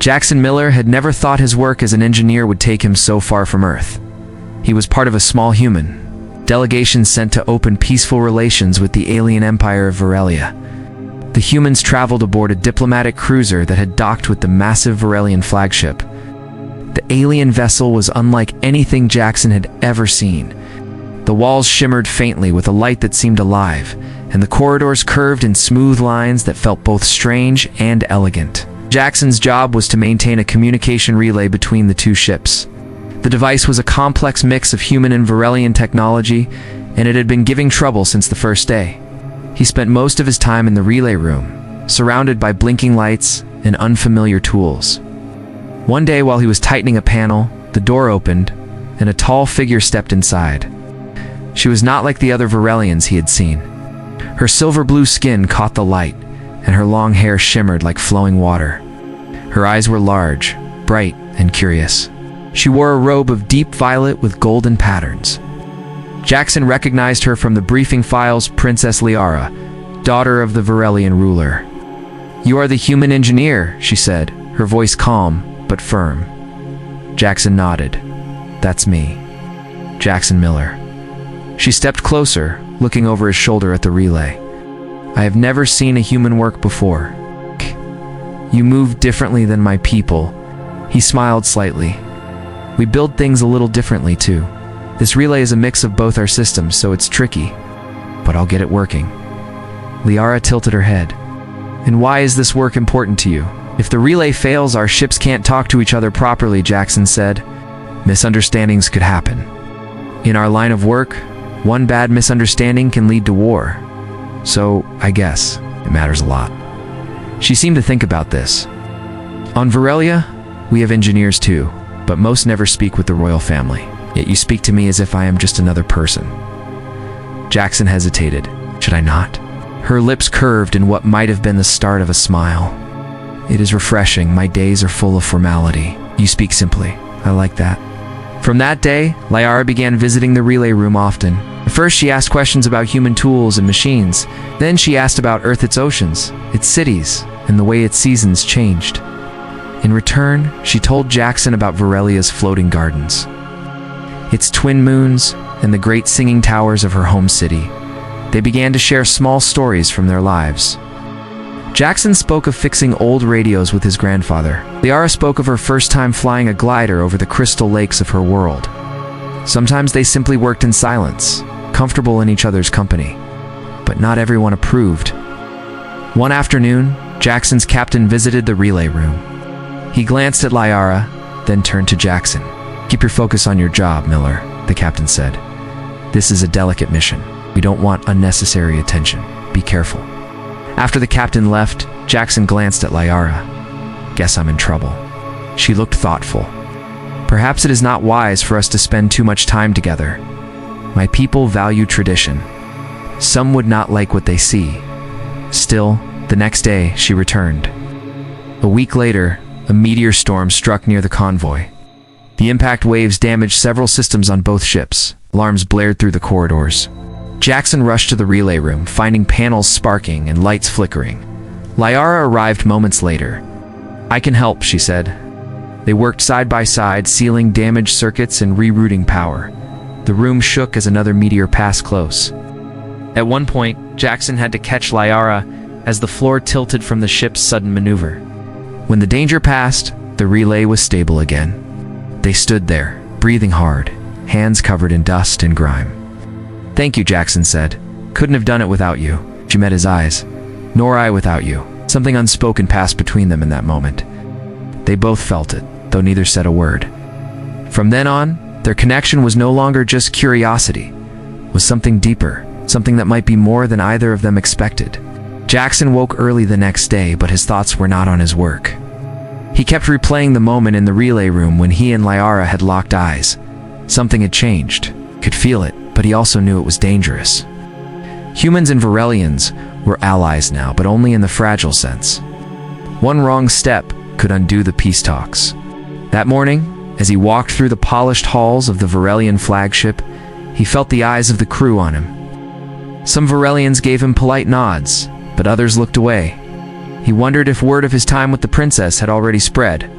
Jackson Miller had never thought his work as an engineer would take him so far from Earth. He was part of a small human delegation sent to open peaceful relations with the alien empire of Varelia. The humans traveled aboard a diplomatic cruiser that had docked with the massive Varelian flagship. The alien vessel was unlike anything Jackson had ever seen. The walls shimmered faintly with a light that seemed alive, and the corridors curved in smooth lines that felt both strange and elegant. Jackson's job was to maintain a communication relay between the two ships. The device was a complex mix of human and Varelian technology, and it had been giving trouble since the first day. He spent most of his time in the relay room, surrounded by blinking lights and unfamiliar tools. One day, while he was tightening a panel, the door opened, and a tall figure stepped inside. She was not like the other Varelians he had seen. Her silver-blue skin caught the light, and her long hair shimmered like flowing water. Her eyes were large, bright, and curious. She wore a robe of deep violet with golden patterns. Jackson recognized her from the briefing files, Princess Liara, daughter of the Varelian ruler. "You are the human engineer," she said, her voice calm but firm. Jackson nodded. "That's me, Jackson Miller." She stepped closer, looking over his shoulder at the relay. "I have never seen a human work before. You move differently than my people." He smiled slightly. "We build things a little differently too. This relay is a mix of both our systems, so it's tricky, but I'll get it working." Liara tilted her head. "And why is this work important to you?" "If the relay fails, our ships can't talk to each other properly," Jackson said. "Misunderstandings could happen. In our line of work, one bad misunderstanding can lead to war. So, I guess, it matters a lot." She seemed to think about this. "On Varelia, we have engineers too, but most never speak with the royal family. Yet you speak to me as if I am just another person." Jackson hesitated. Should I not? Her lips curved in what might have been the start of a smile. "It is refreshing. My days are full of formality. You speak simply. I like that." From that day, Liara began visiting the relay room often. At first, she asked questions about human tools and machines. Then she asked about Earth, its oceans, its cities, and the way its seasons changed. In return, she told Jackson about Varelia's floating gardens, its twin moons, and the great singing towers of her home city. They began to share small stories from their lives. Jackson spoke of fixing old radios with his grandfather. Liara spoke of her first time flying a glider over the crystal lakes of her world. Sometimes they simply worked in silence, comfortable in each other's company. But not everyone approved. One afternoon, Jackson's captain visited the relay room. He glanced at Liara, then turned to Jackson. "Keep your focus on your job, Miller," the captain said. "This is a delicate mission. We don't want unnecessary attention. Be careful." After the captain left, Jackson glanced at Liara. "Guess I'm in trouble." She looked thoughtful. "Perhaps it is not wise for us to spend too much time together. My people value tradition. Some would not like what they see." Still, the next day, she returned. A week later, a meteor storm struck near the convoy. The impact waves damaged several systems on both ships. Alarms blared through the corridors. Jackson rushed to the relay room, finding panels sparking and lights flickering. Liara arrived moments later. "I can help," she said. They worked side by side, sealing damaged circuits and rerouting power. The room shook as another meteor passed close. At one point, Jackson had to catch Liara as the floor tilted from the ship's sudden maneuver. When the danger passed, the relay was stable again. They stood there, breathing hard, hands covered in dust and grime. "Thank you," Jackson said. "Couldn't have done it without you." She met his eyes. "Nor I without you." Something unspoken passed between them in that moment. They both felt it, though neither said a word. From then on, their connection was no longer just curiosity. It was something deeper, something that might be more than either of them expected. Jackson woke early the next day, but his thoughts were not on his work. He kept replaying the moment in the relay room when he and Liara had locked eyes. Something had changed. He could feel it, but he also knew it was dangerous. Humans and Varelians were allies now, but only in the fragile sense. One wrong step could undo the peace talks. That morning, as he walked through the polished halls of the Varelian flagship, he felt the eyes of the crew on him. Some Varelians gave him polite nods, but others looked away. He wondered if word of his time with the princess had already spread.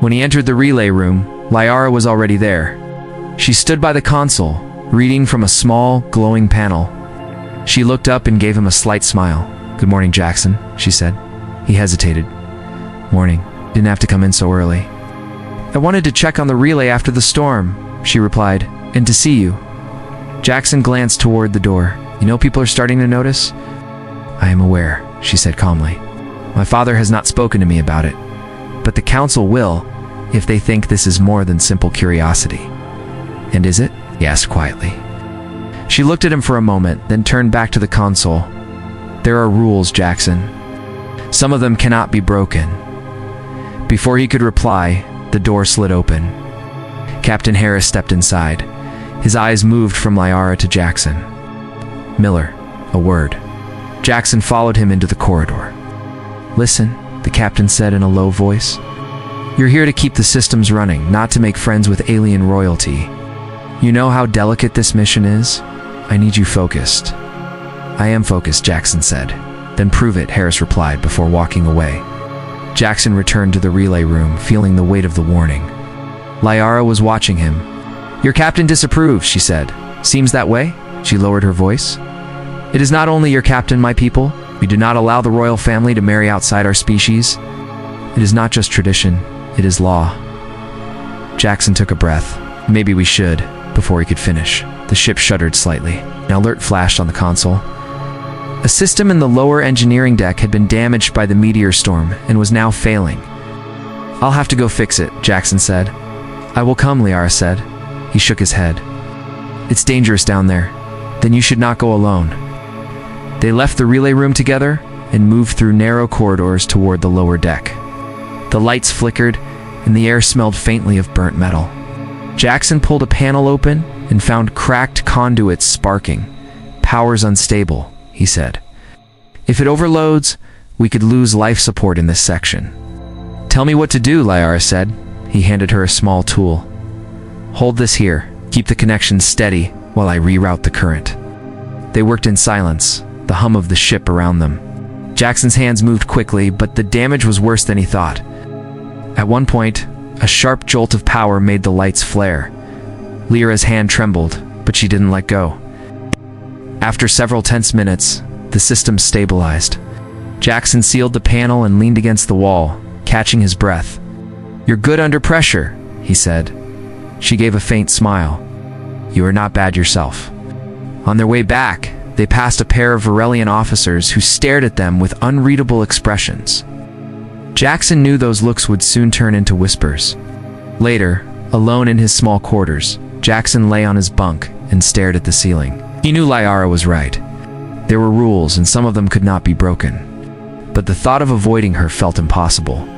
When he entered the relay room, Liara was already there. She stood by the console, reading from a small, glowing panel. She looked up and gave him a slight smile. "Good morning, Jackson," she said. He hesitated. "Morning. Didn't have to come in so early." "I wanted to check on the relay after the storm," she replied, "and to see you." Jackson glanced toward the door. "You know people are starting to notice?" "I am aware," she said calmly. "My father has not spoken to me about it, but the council will, if they think this is more than simple curiosity." "And is it?" he asked quietly. She looked at him for a moment, then turned back to the console. "There are rules, Jackson. Some of them cannot be broken." Before he could reply, the door slid open. Captain Harris stepped inside. His eyes moved from Liara to Jackson. "Miller, a word." Jackson followed him into the corridor. "Listen," the captain said in a low voice. "You're here to keep the systems running, not to make friends with alien royalty. You know how delicate this mission is? I need you focused." "I am focused," Jackson said. "Then prove it," Harris replied before walking away. Jackson returned to the relay room, feeling the weight of the warning. Liara was watching him. "Your captain disapproves," she said. "Seems that way?" She lowered her voice. "It is not only your captain, my people. We do not allow the royal family to marry outside our species. It is not just tradition, it is law." Jackson took a breath. "Maybe we should," before he could finish. The ship shuddered slightly. An alert flashed on the console. A system in the lower engineering deck had been damaged by the meteor storm and was now failing. "I'll have to go fix it," Jackson said. "I will come," Liara said. He shook his head. "It's dangerous down there. Then you should not go alone." They left the relay room together and moved through narrow corridors toward the lower deck. The lights flickered, and the air smelled faintly of burnt metal. Jackson pulled a panel open and found cracked conduits sparking. "Power's unstable," he said. "If it overloads, we could lose life support in this section." "Tell me what to do," Liara said. He handed her a small tool. "Hold this here. Keep the connection steady while I reroute the current." They worked in silence, the hum of the ship around them. Jackson's hands moved quickly, but the damage was worse than he thought. At one point, a sharp jolt of power made the lights flare. Lyra's hand trembled, but she didn't let go. After several tense minutes, the system stabilized. Jackson sealed the panel and leaned against the wall, catching his breath. "You're good under pressure," he said. She gave a faint smile. "You are not bad yourself." On their way back, they passed a pair of Varelian officers who stared at them with unreadable expressions. Jackson knew those looks would soon turn into whispers. Later, alone in his small quarters, Jackson lay on his bunk and stared at the ceiling. He knew Liara was right. There were rules, and some of them could not be broken. But the thought of avoiding her felt impossible.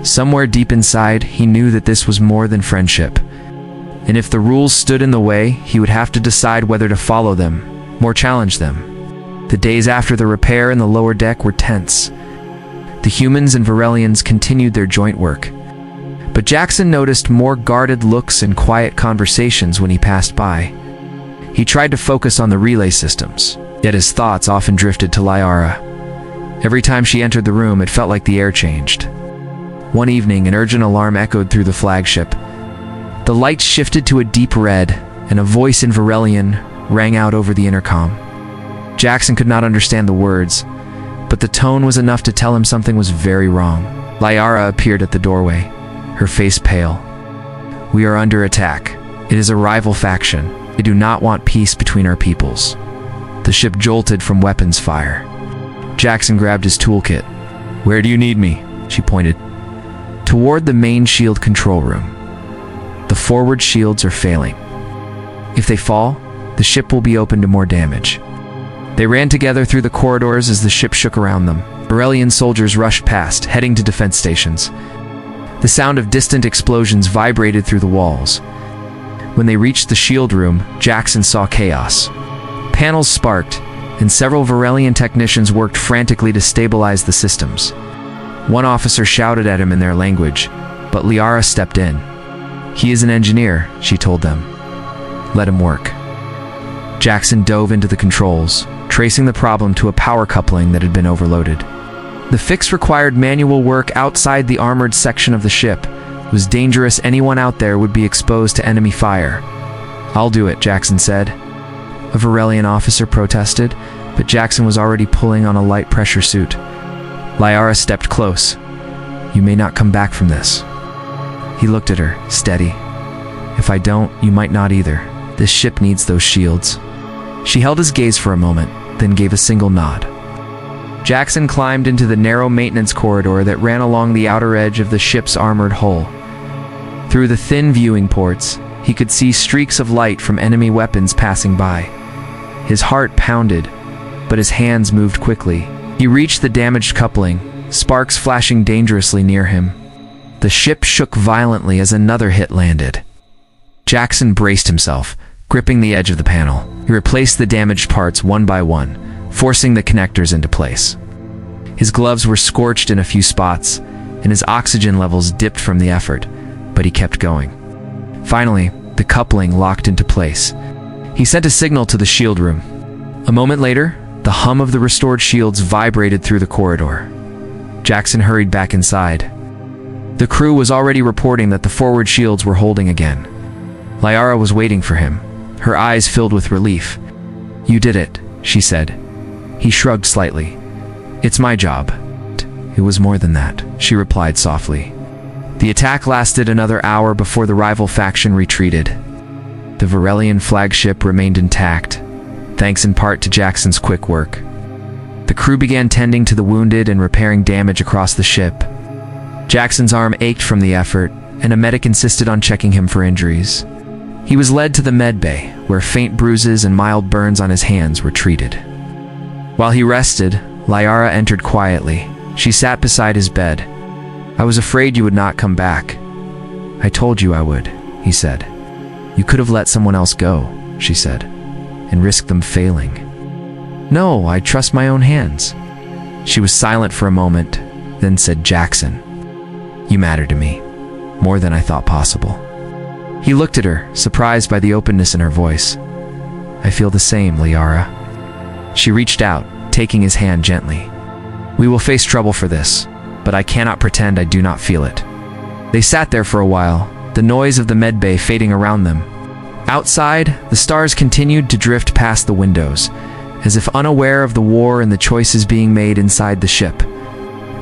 Somewhere deep inside, he knew that this was more than friendship. And if the rules stood in the way, he would have to decide whether to follow them, or challenge them. The days after the repair in the lower deck were tense. The humans and Varelians continued their joint work. But Jackson noticed more guarded looks and quiet conversations when he passed by. He tried to focus on the relay systems, yet his thoughts often drifted to Liara. Every time she entered the room, it felt like the air changed. One evening, an urgent alarm echoed through the flagship. The lights shifted to a deep red, and a voice in Varelian rang out over the intercom. Jackson could not understand the words, but the tone was enough to tell him something was very wrong. Liara appeared at the doorway, her face pale. "We are under attack. It is a rival faction. They do not want peace between our peoples." The ship jolted from weapons fire. Jackson grabbed his toolkit. "Where do you need me?" she pointed. "Toward the main shield control room. The forward shields are failing. If they fall, the ship will be open to more damage." They ran together through the corridors as the ship shook around them. Varelian soldiers rushed past, heading to defense stations. The sound of distant explosions vibrated through the walls. When they reached the shield room, Jackson saw chaos. Panels sparked, and several Varelian technicians worked frantically to stabilize the systems. One officer shouted at him in their language, but Liara stepped in. "He is an engineer," she told them. "Let him work." Jackson dove into the controls, tracing the problem to a power coupling that had been overloaded. The fix required manual work outside the armored section of the ship. It was dangerous. Anyone out there would be exposed to enemy fire. "I'll do it," Jackson said. A Varelian officer protested, but Jackson was already pulling on a light pressure suit. Liara stepped close. "You may not come back from this." He looked at her, steady. "If I don't, you might not either. This ship needs those shields." She held his gaze for a moment, then gave a single nod. Jackson climbed into the narrow maintenance corridor that ran along the outer edge of the ship's armored hull. Through the thin viewing ports, he could see streaks of light from enemy weapons passing by. His heart pounded, but his hands moved quickly. He reached the damaged coupling, sparks flashing dangerously near him. The ship shook violently as another hit landed. Jackson braced himself, gripping the edge of the panel. He replaced the damaged parts one by one, forcing the connectors into place. His gloves were scorched in a few spots, and his oxygen levels dipped from the effort, but he kept going. Finally, the coupling locked into place. He sent a signal to the shield room. A moment later, the hum of the restored shields vibrated through the corridor. Jackson hurried back inside. The crew was already reporting that the forward shields were holding again. Liara was waiting for him, her eyes filled with relief. "You did it," she said. He shrugged slightly. "It's my job." "It was more than that," she replied softly. The attack lasted another hour before the rival faction retreated. The Varelian flagship remained intact, thanks in part to Jackson's quick work. The crew began tending to the wounded and repairing damage across the ship. Jackson's arm ached from the effort, and a medic insisted on checking him for injuries. He was led to the med bay, where faint bruises and mild burns on his hands were treated. While he rested, Liara entered quietly. She sat beside his bed. "I was afraid you would not come back." "I told you I would," he said. "You could have let someone else go," she said, "and risked them failing." "No, I trust my own hands." She was silent for a moment, then said, "Jackson, you matter to me, more than I thought possible." He looked at her, surprised by the openness in her voice. "I feel the same, Liara." She reached out, taking his hand gently. "We will face trouble for this, but I cannot pretend I do not feel it." They sat there for a while, the noise of the med bay fading around them. Outside, the stars continued to drift past the windows, as if unaware of the war and the choices being made inside the ship.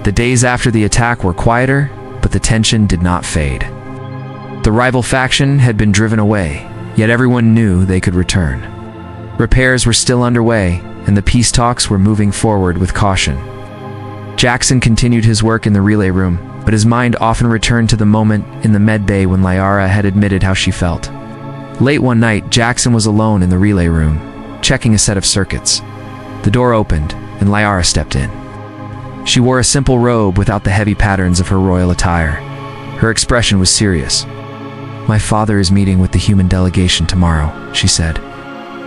The days after the attack were quieter, but the tension did not fade. The rival faction had been driven away, yet everyone knew they could return. Repairs were still underway, and the peace talks were moving forward with caution. Jackson continued his work in the relay room, but his mind often returned to the moment in the med bay when Liara had admitted how she felt. Late one night, Jackson was alone in the relay room, checking a set of circuits. The door opened, and Liara stepped in. She wore a simple robe without the heavy patterns of her royal attire. Her expression was serious. "My father is meeting with the human delegation tomorrow," she said.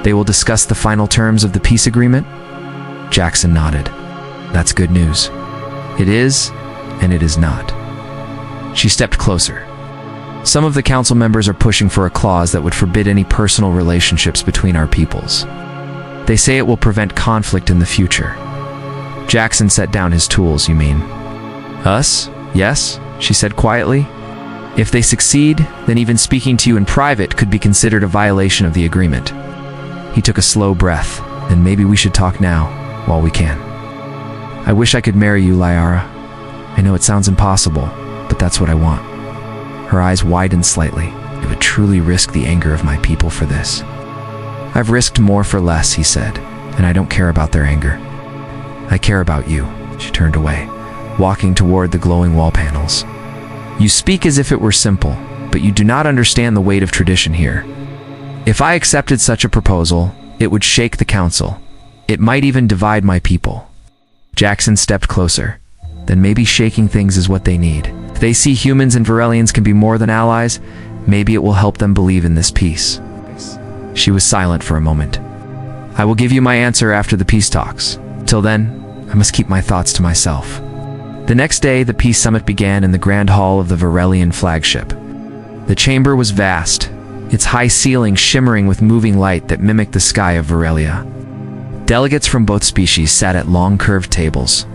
"They will discuss the final terms of the peace agreement?" Jackson nodded. "That's good news." "It is, and it is not." She stepped closer. "Some of the council members are pushing for a clause that would forbid any personal relationships between our peoples. They say it will prevent conflict in the future." Jackson set down his tools. "You mean us?" "Yes," she said quietly. "If they succeed, then even speaking to you in private could be considered a violation of the agreement." He took a slow breath. "Then maybe we should talk now, while we can." "I wish I could marry you, Liara. I know it sounds impossible, but that's what I want." Her eyes widened slightly. "I would truly risk the anger of my people for this." "I've risked more for less," he said, "and I don't care about their anger. I care about you." She turned away, walking toward the glowing wall panels. "You speak as if it were simple, but you do not understand the weight of tradition here. If I accepted such a proposal, it would shake the council. It might even divide my people." Jackson stepped closer. "Then maybe shaking things is what they need. If they see humans and Varelians can be more than allies, maybe it will help them believe in this peace." She was silent for a moment. "I will give you my answer after the peace talks. Till then, I must keep my thoughts to myself." The next day, the peace summit began in the grand hall of the Varelian flagship. The chamber was vast, its high ceiling shimmering with moving light that mimicked the sky of Varelia. Delegates from both species sat at long curved tables.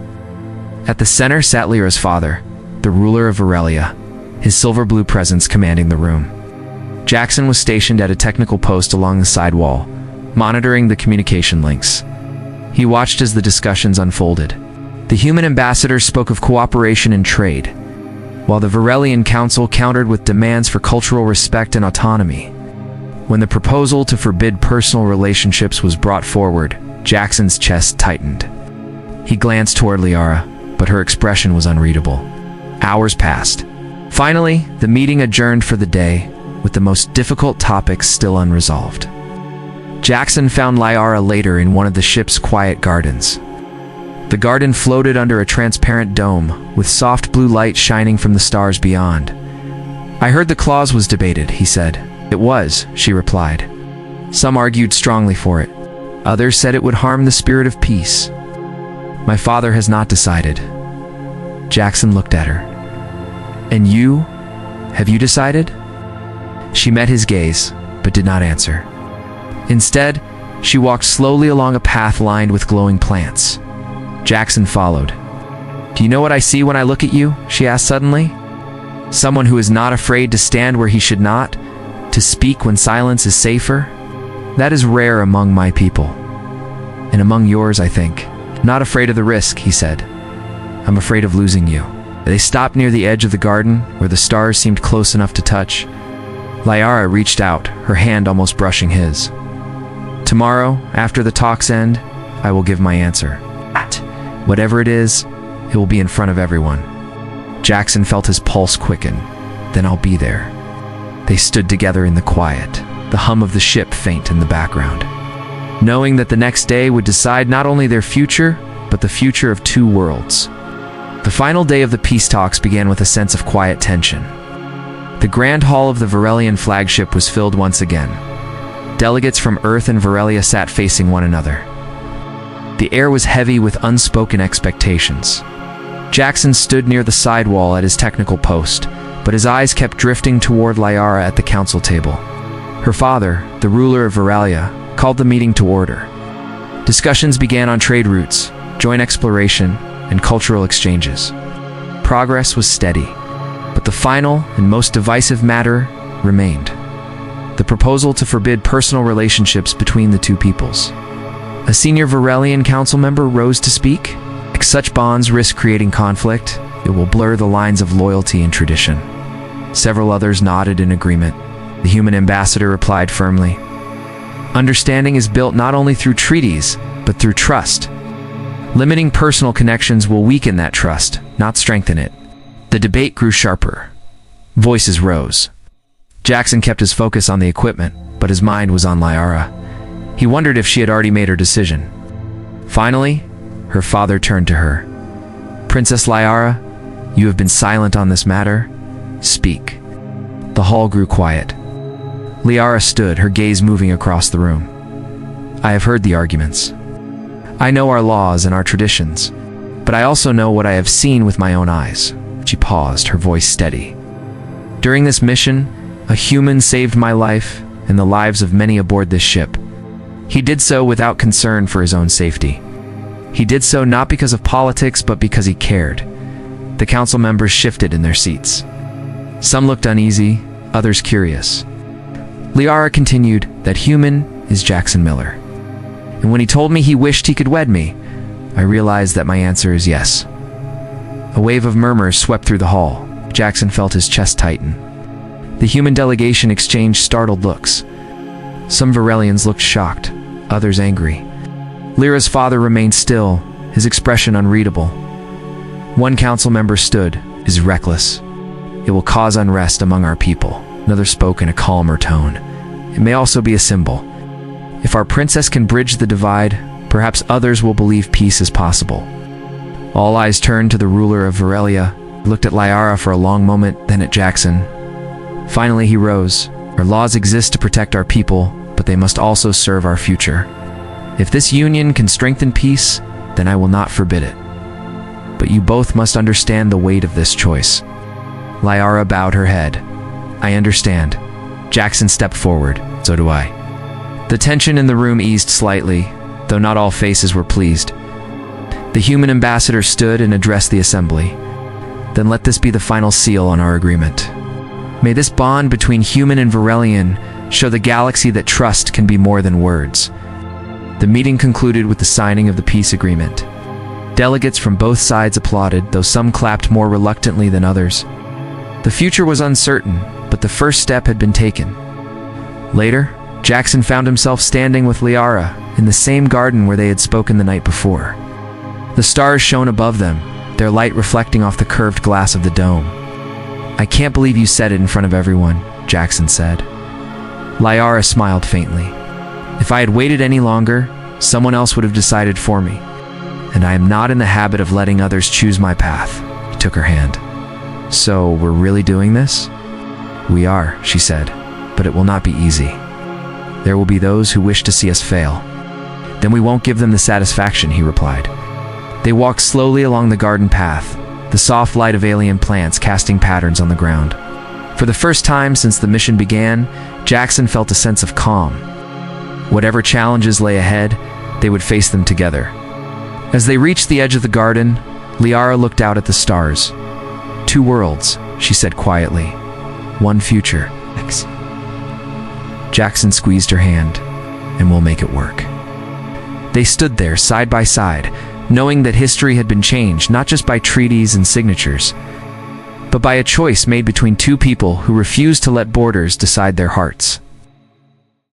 At the center sat Lyra's father, the ruler of Varelia, his silver-blue presence commanding the room. Jackson was stationed at a technical post along the side wall, monitoring the communication links. He watched as the discussions unfolded. The human ambassador spoke of cooperation and trade, while the Varelian Council countered with demands for cultural respect and autonomy. When the proposal to forbid personal relationships was brought forward, Jackson's chest tightened. He glanced toward Liara, but her expression was unreadable. Hours passed. Finally, the meeting adjourned for the day, with the most difficult topics still unresolved. Jackson found Liara later in one of the ship's quiet gardens. The garden floated under a transparent dome, with soft blue light shining from the stars beyond. "I heard the clause was debated," he said. "It was," she replied. "Some argued strongly for it. Others said it would harm the spirit of peace. My father has not decided." Jackson looked at her. "And you? Have you decided?" She met his gaze, but did not answer. Instead, she walked slowly along a path lined with glowing plants. Jackson followed. "Do you know what I see when I look at you?" she asked suddenly. "Someone who is not afraid to stand where he should not, to speak when silence is safer. That is rare among my people. And among yours, I think. Not afraid of the risk," he said. "I'm afraid of losing you." They stopped near the edge of the garden, where the stars seemed close enough to touch. Liara reached out, her hand almost brushing his. "Tomorrow, after the talks end, I will give my answer. Whatever it is, it will be in front of everyone." Jackson felt his pulse quicken. "Then I'll be there." They stood together in the quiet, the hum of the ship faint in the background, knowing that the next day would decide not only their future, but the future of two worlds. The final day of the peace talks began with a sense of quiet tension. The grand hall of the Varelian flagship was filled once again. Delegates from Earth and Varelia sat facing one another. The air was heavy with unspoken expectations. Jackson stood near the side wall at his technical post, but his eyes kept drifting toward Liara at the council table. Her father, the ruler of Varelia, called the meeting to order. Discussions began on trade routes, joint exploration, and cultural exchanges. Progress was steady, but the final and most divisive matter remained: the proposal to forbid personal relationships between the two peoples. A senior Varelian council member rose to speak. "Like such bonds risk creating conflict. It will blur the lines of loyalty and tradition." Several others nodded in agreement. The human ambassador replied firmly, "Understanding is built not only through treaties, but through trust. Limiting personal connections will weaken that trust, not strengthen it." The debate grew sharper. Voices rose. Jackson kept his focus on the equipment, but his mind was on Liara. He wondered if she had already made her decision. Finally, her father turned to her. "Princess Liara, you have been silent on this matter. Speak." The hall grew quiet. Liara stood, her gaze moving across the room. "I have heard the arguments. I know our laws and our traditions, but I also know what I have seen with my own eyes." She paused, her voice steady. "During this mission, a human saved my life and the lives of many aboard this ship. He did so without concern for his own safety. He did so not because of politics, but because he cared." The council members shifted in their seats. Some looked uneasy, others curious. Liara continued, "That human is Jackson Miller. And when he told me he wished he could wed me, I realized that my answer is yes." A wave of murmurs swept through the hall. Jackson felt his chest tighten. The human delegation exchanged startled looks. Some Varelians looked shocked, others angry. Lyra's father remained still, his expression unreadable. One council member stood, "Is reckless. It will cause unrest among our people." Another spoke in a calmer tone. "It may also be a symbol. If our princess can bridge the divide, perhaps others will believe peace is possible." All eyes turned to the ruler of Varelia, looked at Liara for a long moment, then at Jackson. Finally he rose. "Our laws exist to protect our people, but they must also serve our future. If this union can strengthen peace, then I will not forbid it. But you both must understand the weight of this choice." Liara bowed her head. "I understand." Jackson stepped forward. "So do I." The tension in the room eased slightly, though not all faces were pleased. The human ambassador stood and addressed the assembly. Then let this be the final seal on our agreement. May this bond between human and Varelian show the galaxy that trust can be more than words. The meeting concluded with the signing of the peace agreement. Delegates from both sides applauded, though some clapped more reluctantly than others. The future was uncertain, but the first step had been taken. Later, Jackson found himself standing with Liara in the same garden where they had spoken the night before. The stars shone above them, their light reflecting off the curved glass of the dome. "I can't believe you said it in front of everyone," Jackson said. Liara smiled faintly. "If I had waited any longer, someone else would have decided for me. And I am not in the habit of letting others choose my path." He took her hand. "So, we're really doing this?" "We are," she said, "but it will not be easy. There will be those who wish to see us fail. Then we won't give them the satisfaction," he replied. They walked slowly along the garden path, the soft light of alien plants casting patterns on the ground. For the first time since the mission began, Jackson felt a sense of calm. Whatever challenges lay ahead, they would face them together. As they reached the edge of the garden, Liara looked out at the stars. "Two worlds," she said quietly. "One future." Jackson squeezed her hand, "And we'll make it work." They stood there side by side, knowing that history had been changed not just by treaties and signatures, but by a choice made between two people who refused to let borders decide their hearts.